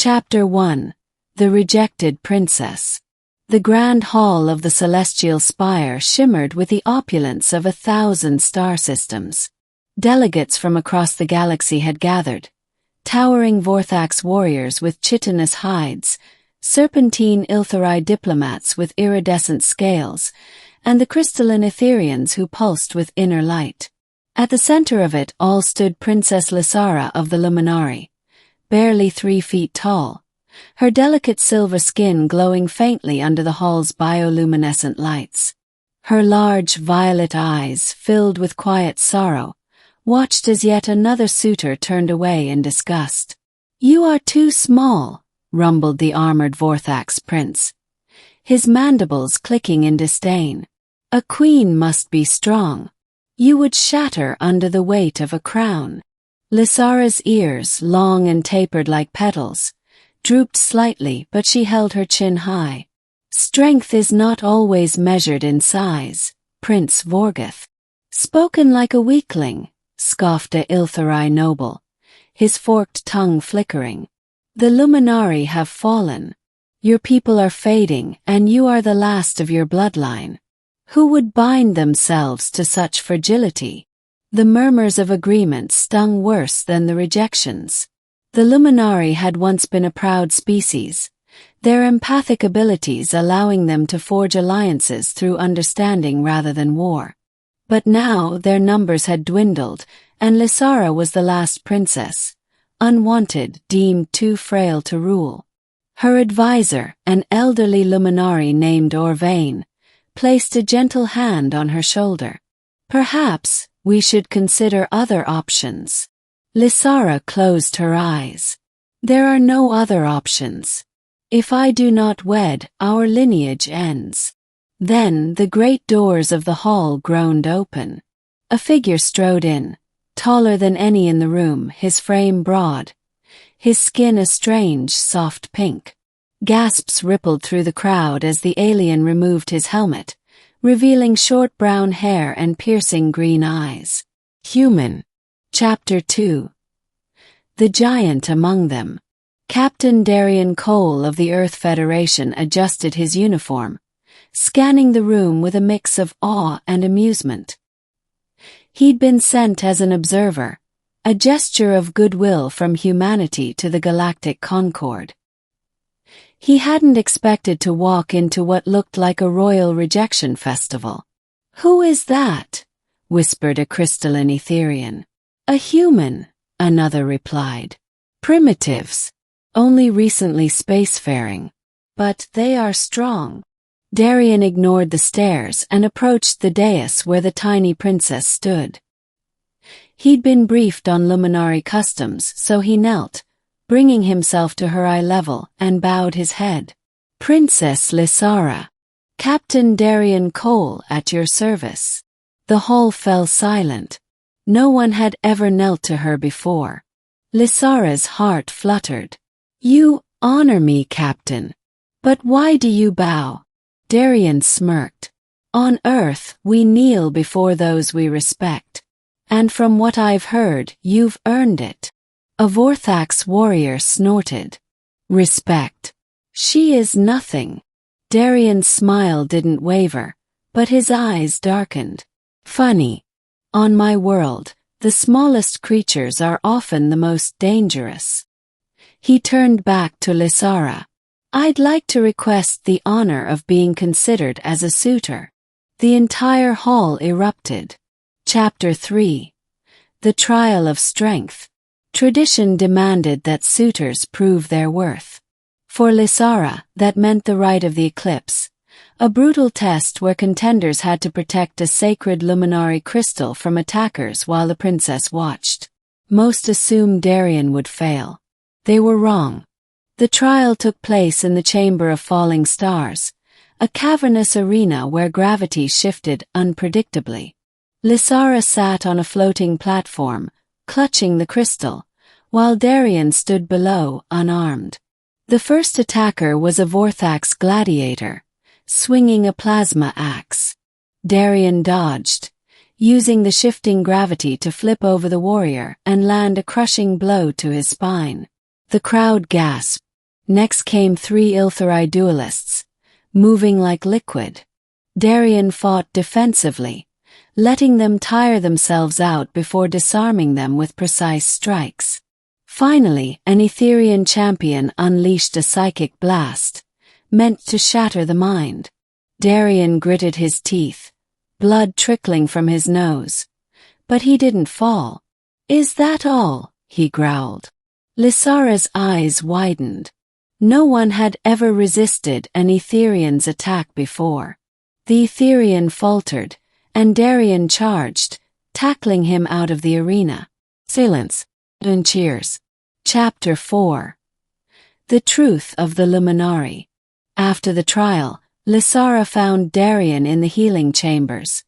Chapter 1. The Rejected Princess. The grand hall of the celestial spire shimmered with the opulence of 1,000 star systems. Delegates from across the galaxy had gathered, towering Vorthax warriors with chitinous hides, serpentine Ilthari diplomats with iridescent scales, and the crystalline Etherians who pulsed with inner light. At the center of it all stood Princess Lysara of the Luminari, barely 3 feet tall, her delicate silver skin glowing faintly under the hall's bioluminescent lights. Her large violet eyes, filled with quiet sorrow, watched as yet another suitor turned away in disgust. "You are too small," rumbled the armored Vorthax prince, his mandibles clicking in disdain. "A queen must be strong. You would shatter under the weight of a crown." Lysara's ears, long and tapered like petals, drooped slightly, but she held her chin high. "Strength is not always measured in size, Prince Vorgoth." "Spoken like a weakling," scoffed a Ilthari noble, his forked tongue flickering. "The Luminari have fallen. Your people are fading, and you are the last of your bloodline. Who would bind themselves to such fragility?" The murmurs of agreement stung worse than the rejections. The Luminari had once been a proud species, their empathic abilities allowing them to forge alliances through understanding rather than war. But now their numbers had dwindled, and Lysara was the last princess, unwanted, deemed too frail to rule. Her advisor, an elderly Luminari named Orvain, placed a gentle hand on her shoulder. "Perhaps we should consider other options." Lysara closed her eyes. "There are no other options. If I do not wed, our lineage ends." Then the great doors of the hall groaned open. A figure strode in, taller than any in the room, his frame broad, his skin a strange, soft pink. Gasps rippled through the crowd as the alien removed his helmet, revealing short brown hair and piercing green eyes. Human. Chapter 2. The Giant Among Them. Captain Darian Cole of the Earth Federation adjusted his uniform, scanning the room with a mix of awe and amusement. He'd been sent as an observer, a gesture of goodwill from humanity to the galactic concord. He hadn't expected to walk into what looked like a royal rejection festival. "Who is that?" whispered a crystalline Etherian. "A human," another replied. "Primitives. Only recently spacefaring. But they are strong." Darian ignored the stares and approached the dais where the tiny princess stood. He'd been briefed on Luminari customs, so he knelt, bringing himself to her eye level, and bowed his head. "Princess Lysara, Captain Darian Cole at your service." The hall fell silent. No one had ever knelt to her before. Lysara's heart fluttered. "You honor me, Captain. But why do you bow?" Darian smirked. "On Earth, we kneel before those we respect. And from what I've heard, you've earned it." A Vorthax warrior snorted. "Respect. She is nothing." Darian's smile didn't waver, but his eyes darkened. "Funny. On my world, the smallest creatures are often the most dangerous." He turned back to Lysara. "I'd like to request the honor of being considered as a suitor." The entire hall erupted. Chapter 3. The Trial of Strength. Tradition demanded that suitors prove their worth. For Lysara, that meant the rite of the eclipse, a brutal test where contenders had to protect a sacred Luminari crystal from attackers while the princess watched. Most assumed Darian would fail. They were wrong. The trial took place in the Chamber of Falling Stars, a cavernous arena where gravity shifted unpredictably. Lysara sat on a floating platform, clutching the crystal, while Darian stood below, unarmed. The first attacker was a Vorthax gladiator, swinging a plasma axe. Darian dodged, using the shifting gravity to flip over the warrior and land a crushing blow to his spine. The crowd gasped, Next came 3 Ilthari duelists, moving like liquid. Darian fought defensively, letting them tire themselves out before disarming them with precise strikes. Finally, an Etherian champion unleashed a psychic blast, meant to shatter the mind. Darian gritted his teeth, blood trickling from his nose. But he didn't fall. "Is that all?" he growled. Lysara's eyes widened. No one had ever resisted an Etherian's attack before. The Etherian faltered, and Darian charged, tackling him out of the arena. Silence. And cheers. Chapter 4. The Truth of the Luminari. After the trial, Lysara found Darian in the healing chambers.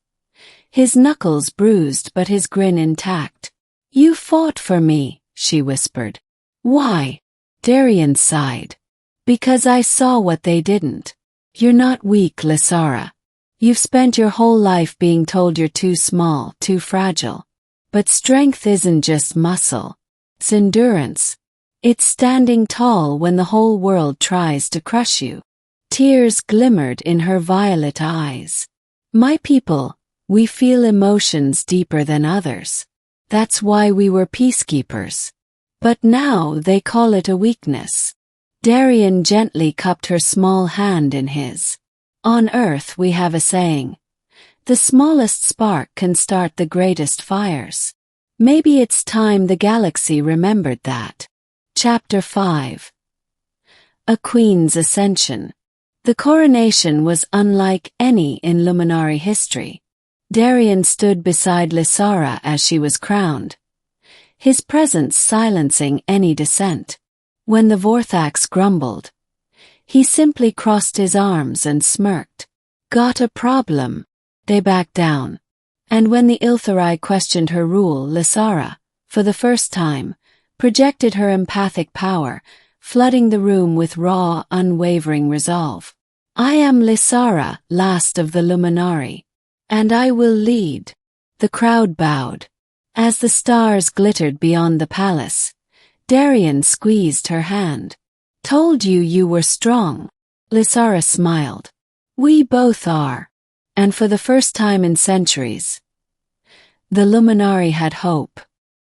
His knuckles bruised but his grin intact. "You fought for me," she whispered. "Why?" Darian sighed. "Because I saw what they didn't. You're not weak, Lysara. You've spent your whole life being told you're too small, too fragile. But strength isn't just muscle. It's endurance. It's standing tall when the whole world tries to crush you." Tears glimmered in her violet eyes. "My people, we feel emotions deeper than others. That's why we were peacekeepers. But now they call it a weakness." Darian gently cupped her small hand in his. "On Earth we have a saying. The smallest spark can start the greatest fires. Maybe it's time the galaxy remembered that." Chapter 5. A Queen's Ascension. The coronation was unlike any in Luminari history. Darian stood beside Lysara as she was crowned, his presence silencing any dissent. When the Vorthax grumbled, he simply crossed his arms and smirked. "Got a problem?" They backed down. And when the Ilthari questioned her rule, Lysara, for the first time, projected her empathic power, flooding the room with raw, unwavering resolve. "I am Lysara, last of the Luminari, and I will lead." The crowd bowed. As the stars glittered beyond the palace, Darian squeezed her hand. "Told you you were strong." Lysara smiled. "We both are." And for the first time in centuries, the Luminari had hope.